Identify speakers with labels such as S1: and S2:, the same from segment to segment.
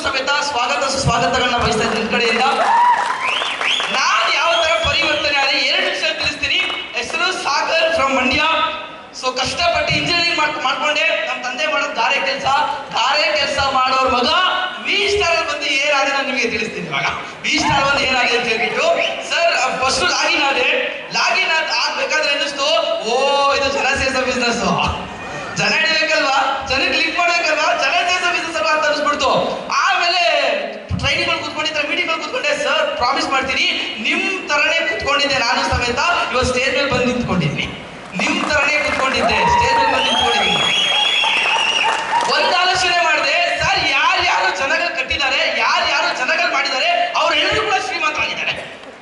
S1: ಸಮೇತ ಸ್ವಾಗತ ಸುಸ್ವಾಗತಗಳನ್ನ ಬಯಸ್ತಾ ಇದ್ದೀನಿ ನಿಮ್ಮ ಕಡೆಯಿಂದ. ನಾನು ಯಾವ ತರ ಪರಿವರ್ತನೆ ಆದ್ರೆ 2 ವಿಷಯ ತಿಳಿಸ್ತೀನಿ. ಹೆಸರು ಸಾಗರ್ ಫ್ರಮ್ ಮಂಡ್ಯ. ಸೊ ಕಷ್ಟಪಟ್ಟು ಇಂಜಿನಿಯರಿಂಗ್ ಮಾಡ್ಕೊಂಡೆ. ನಮ್ಮ ತಂದೆ ಮಾಡೋದು ಗಾರೆ ಕೆಲಸ ಮಾಡೋರ್ ಮಗ ವಿ ಸ್ಟಾರ್ ಬಂದು ಏನಾದ್ರೆ ನಾನು ನಿಮಗೆ ತಿಳಿಸ್ತೀನಿ. ಇವಾಗ ವಿ ಸ್ಟಾರ್ ಬಂದು ಏನಾಗಿದೆ ಅಂತ ಹೇಳ್ಬಿಟ್ಟು ಸರ್ ಫಸ್ಟ್ ಲಾಗಿನ್ ಆಗ್ಬೇಕಾದ್ರೆ ಅನ್ನಿಸ್ತು, ಓ ಇದು ಜನ ಸೇರಿಸೋ ಬಿಸ್ನೆಸ್, ಜನ ಹಿಡಿಬೇಕಲ್ವಾ, ಜನಕ್ಕೆ ಲಿಂಕ್ ಮಾಡ್ಬೇಕಲ್ವಾ, ಜನ ಸೇರಿಸೋ ಬಿಸ್ನೆಸ್ ಅಲ್ವಾ ಅಂತ ಅನಿಸ್ಬಿಡ್ತು. ಆಮೇಲೆ ಟ್ರೈನಿಂಗ್ ಕೂತ್ಕೊಂಡಿದ್ರೆ ಮೀಟಿಂಗ್ ಕೂತ್ಕೊಂಡೆ. ಸರ್ ಪ್ರಾಮಿಸ್ ಮಾಡ್ತೀನಿ ನಿಮ್ ತರನೇ ಕೂತ್ಕೊಂಡಿದ್ದೆ ನಾನು ಸಮೇತ. ಇವತ್ತು ಸ್ಟೇಜ್ ಮೇಲೆ ಬಂದು ನಿಂತ್ಕೊಂಡಿದ್ದೀನಿ. ನಿಮ್ ತರನೇ ಕೂತ್ಕೊಂಡಿದ್ದೆ, ಸ್ಟೇಜ್ ಮೇಲೆ ಬಂದು ನಿಂತ್ಕೊಂಡಿದ್ದೀನಿ. ಒಂದು ಆಲೋಚನೆ ಮಾಡಿದೆ, ಸರ್ ಯಾರ್ಯಾರು ಜನಗಳು ಕಟ್ಟಿದ್ದಾರೆ, ಯಾರ್ಯಾರು ಜನಗಳು ಮಾಡಿದ್ದಾರೆ ಅವರೆಲ್ಲರೂ ಕೂಡ ಶ್ರೀಮಂತರಾಗಿದ್ದಾರೆ.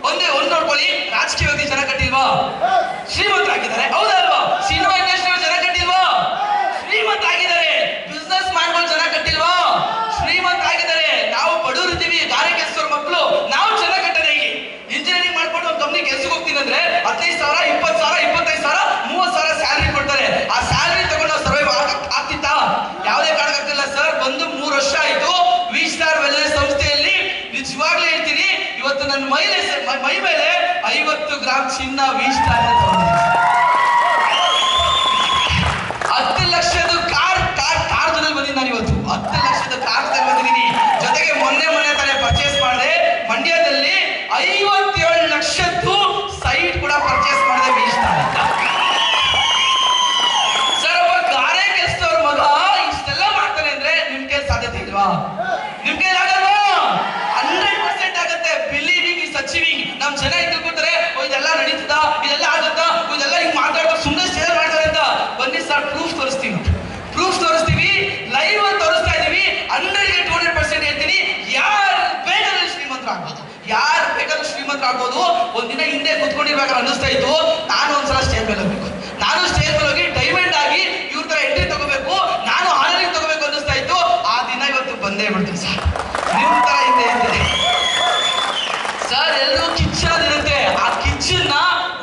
S1: ಒಂದು ನೋಡ್ಕೊಳ್ಳಿ, ರಾಜಕೀಯ ವ್ಯಕ್ತಿ ಜನ ಕಟ್ಟಿಲ್ವಾ, ಶ್ರೀಮಂತರಾಗಿದ್ದಾರೆ. ಹೌದಲ್ವಾ? ಸಿನಿಮಾ ಇಂಡಸ್ಟ್ರಿ ಜನ ಕಟ್ಟಿಲ್ವಾ, ಶ್ರೀಮಂತರಾಗಿದ್ದಾರೆ. ಬಿಸ್ನೆಸ್ ಮ್ಯಾನ್ಗಳು ಜನ ಕಟ್ಟಿಲ್ವಾ, ಶ್ರೀಮಂತರಾಗಿದ್ದಾರೆ. ನಾವು ಬಡವರು ಇದ್ದೀವಿ, ಗಾರೆ ಕೆಲಸದವ್ರ ಮಕ್ಕಳು, ನಾವು ಜನ ಕಟ್ಟದೆ. ಹೀಗೆ ಇಂಜಿನಿಯರಿಂಗ್ ಮಾಡ್ಕೊಂಡು ಒಂದು ಕಂಪ್ನಿ ಕೆಲ್ಸಕ್ಕೆ ಹೋಗ್ತೀನಿ ಅಂದ್ರೆ 15,000, 20,000, 25,000, 30,000 ಸ್ಯಾಲರಿ ಕೊಡ್ತಾರೆ. ಆ ಸ್ಯಾಲರಿ ತಗೊಂಡು ನಾವು ಸರ್ವೈವ್ ಆಗ್ತಿತ್ತಾ? ಯಾವುದೇ ಕಾರಣಕ್ಕಾಗ್ತಿಲ್ಲ ಸರ್. ಬಂದು 3 ವರ್ಷ ಆಯ್ತು ವಿ ಸ್ಟಾರ್ ವೆಲ್ನೆಸ್ ಸಂಸ್ಥೆಯಲ್ಲಿ. ನಿಜವಾಗ್ಲೂ ಹೇಳ್ತೀನಿ, ಇವತ್ತು ನನ್ನ ಮೈ ಮೇಲೆ 50 ಗ್ರಾಮ್ ಚಿನ್ನ ವಿ ಸ್ಟಾರ್ 10 ಲಕ್ಷದ ಕಾರ್ದಲ್ಲಿ ಬಂದಿದ್ದೀನಿ ನಾನು. ಇವತ್ತು 10 ಲಕ್ಷದ ಕಾರ್ದಲ್ಲಿ ಬಂದಿದ್ದೀನಿ. ಜೊತೆಗೆ ಮೊನ್ನೆ ತಾನೇ ಪರ್ಚೇಸ್ ಮಾಡಿದೆ ಮಂಡ್ಯದಲ್ಲಿ 57 ಲಕ್ಷದ್ದು ಸೈಟ್ ಕೂಡ ಪರ್ಚೇಸ್ ಮಾಡಿದೆ ವಿ ಸ್ಟಾರ್ ಅಂತ. ಸರ್ ಒಬ್ಬ ಗಾರೆ ಕೆಲಸದವ್ರ ಮಗ ಇಷ್ಟೆಲ್ಲ ಮಾಡ್ತಾನೆ ಅಂದ್ರೆ ನಿಮ್ ಕೈಲಿ ಸಾಧ್ಯತೆ ಇಲ್ವಾ? ನಿಮ್ ಕೈಲಿ ಆಗಲ್ವಾ? 100% ಆಗುತ್ತೆ. Believing is achieving. ನಮ್ ಜನ ತಿಳ್ಕೊತಾರೆ, ಇದೆಲ್ಲ ನಡೀತದ, ಇದೆಲ್ಲ ಆಗುತ್ತಾ, ಇದೆಲ್ಲ ಹಿಂಗ್ ಮಾತಾಡ್ತಾರೆ, ಸುಮ್ಮನೆ ಶೇರ್ ಮಾಡ್ತಾರೆ ಅಂತ. ಬನ್ನಿ ಸರ್, ಪ್ರೂಫ್ ತೋರಿಸ್ತೀವಿ, ಲೈವ್ ತೋರಿಸ್ತಾ ಇದೀವಿ. 100% ಹೇಳ್ತೀನಿ, ಯಾರು ಬೇಕಾದ್ರೂ ಶ್ರೀಮಂತರಾಗ್ಬೋದು. ಒಂದಿನ ಹಿಂದೆ ಕುತ್ಕೊಂಡಿರ್ಬೇಕಾದ್ರೆ ಅನ್ನಿಸ್ತಾ ಇತ್ತು, ನಾನು ಒಂದ್ಸಲ ಸ್ಟೇಜ್ ಮೇಲೆ ಹೋಗಿ ಡೈಮಂಡ್ ಆಗಿ ಇವ್ರ ತರ ಎಂಟ್ರಿ ತಗೋಬೇಕು, ನಾನು ಆನರಿಂಗ್ ತಗೋಬೇಕು ಅನ್ನಿಸ್ತಾ ಇತ್ತು. ಆ ದಿನ ಇವತ್ತು ಬಂದೇ ಬಿಡ್ತೀನಿ ಸರ್. ನಿಮ್ ತರ ಹಿಂದೆ ಸರ್ ಎಲ್ಲರೂ ಕಿಚ್ಚದಿರುತ್ತೆ. ಆ ಕಿಚ್ಚನ್ನ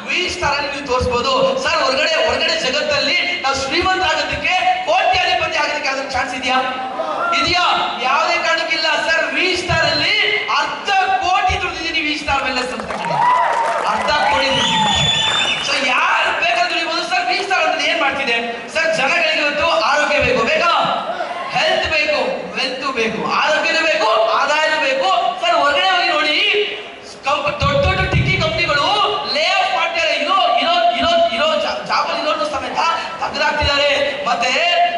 S1: ವಿ ಸ್ಟಾರ್ ಅಲ್ಲಿ ನೀವು ತೋರಿಸಬಹುದು ಸರ್. ಹೊರಗಡೆ ಜಗತ್ತಲ್ಲಿ ನಾವು ಶ್ರೀಮಂತ ಆಗೋದಕ್ಕೆ, ಕೋಟ್ಯಾಧಿಪತಿ ಆಗೋದಕ್ಕೆ ಯಾವ್ದಾದ್ರು ಚಾನ್ಸ್ ಇದೆಯಾ? ಯಾವುದೇ ಕಾರಣಕ್ಕಿಲ್ಲ ಸರ್. ವಿ ಸ್ಟಾರ್ ಅಲ್ಲಿ 10 ಕೋಟಿ ದುಡಿದಿದ್ದೀನಿ. ವಿ ಸ್ಟಾರ್ ವೆಲ್ನೆಸ್ ಸಂಸ್ಥೆ 10 ಕೋಟಿ ದುಡಿದಿದ್ದೀನಿ. ಸೊ ಯಾರು ಬೇಕಾದ್ರೂ ದುಡಿಬಹುದು ಸರ್. ವಿ ಸ್ಟಾರ್ ಅಂದ್ರೆ ಏನ್ ಮಾಡ್ತಿದೆ ಸರ್? ಜನಗಳಿಗೆ ಇವತ್ತು ಆರೋಗ್ಯ ಬೇಕಾ, ಹೆಲ್ತ್ ಬೇಕು, ವೆಲ್ತ್ ಬೇಕು, ಆರೋಗ್ಯನೂ ಬೇಕು, ಆದಾಯನೂ ಬೇಕು ಸರ್. ಹೊರಗಡೆ ಹೋಗಿ ನೋಡಿ, ದೊಡ್ಡ ಟಿಕ್ಕಿ ಕಂಪ್ನಿಗಳು ಲೇ ಆಫ್ ಮಾಡ್ತಾರೆ. ಇರೋ ಜಾಬಲ್ಲಿ ಇರೋರು ಸಮೇತ ತೆಗೆದಾಕ್ತಿದ್ದಾರೆ. ಮತ್ತೆ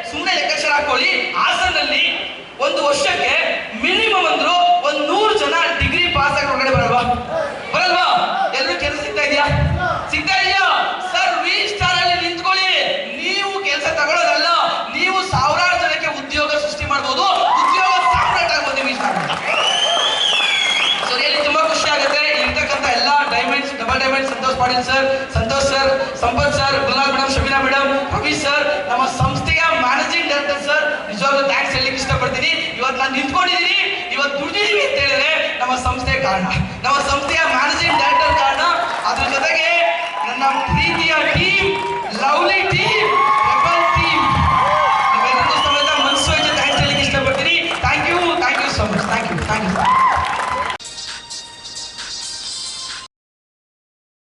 S1: ಸುಮ್ಮನೆ ಲೆಕ್ಕಾಚಾರ ಹಾಕೊಳ್ಳಿ, ಹಾಸನಲ್ಲಿ ಒಂದು ವರ್ಷಕ್ಕೆ ಮಿನಿಮಮ್ ಅಂದ್ರು 100 ಜನ ಡಿಗ್ರಿ ಪಾಸ್ ಆಗಿ ಹೊರಗಡೆ ಬರಲ್ವಾ? ಎಲ್ಲರೂ ಕೆಲಸ ಸಿಗ್ತಾ ಇದೆಯಾ ಸರ್? ವಿ ಸ್ಟಾರ್ ಅಲ್ಲಿ ನಿಂತ್ಕೊಳ್ಳಿ. ನೀವು ಕೆಲಸ ತಗೊಳ್ಳೋದಲ್ಲ, ನೀವು ಸಾವಿರಾರು ಜನಕ್ಕೆ ಉದ್ಯೋಗ ಸೃಷ್ಟಿ ಮಾಡ್ಬೋದು, ಉದ್ಯೋಗ ಸಾಮ್ರಾಟ್ ಆಗ್ಬೋದು ವಿ ಸ್ಟಾರ್ ಅಂತ. ಸೊ ಇಲ್ಲಿ ತುಂಬಾ ಖುಷಿ ಆಗುತ್ತೆ. ಇರ್ತಕ್ಕಂಥ ಎಲ್ಲ double diamond Santosh sir, Sampath sir, Gulal madam, Shabina madam, Ravi sir, ನಮ್ಮ ಸಂಸ್ಥೆಯ ಮ್ಯಾನೇಜಿಂಗ್ ಡೈರೆಕ್ಟರ್ ಸರ್, ನಿಜವಾಗ್ಲೂ ಥ್ಯಾಂಕ್ಸ್ ಹೇಳಲಿಕ್ಕೆ ಇಷ್ಟಪಡ್ತೀನಿ. ಇವತ್ತು ನಾನು ನಿಂತ್ಕೊಂಡಿದ್ದೀನಿ, ಇವತ್ತು ದುಡಿದೀವಿ ಅಂತ ಹೇಳಿದ್ರೆ ನಮ್ಮ ಸಂಸ್ಥೆ ಕಾರಣ, ನಮ್ಮ ಸಂಸ್ಥೆಯ ಮ್ಯಾನೇಜಿಂಗ್ ಡೈರೆಕ್ಟರ್ ಕಾರಣ,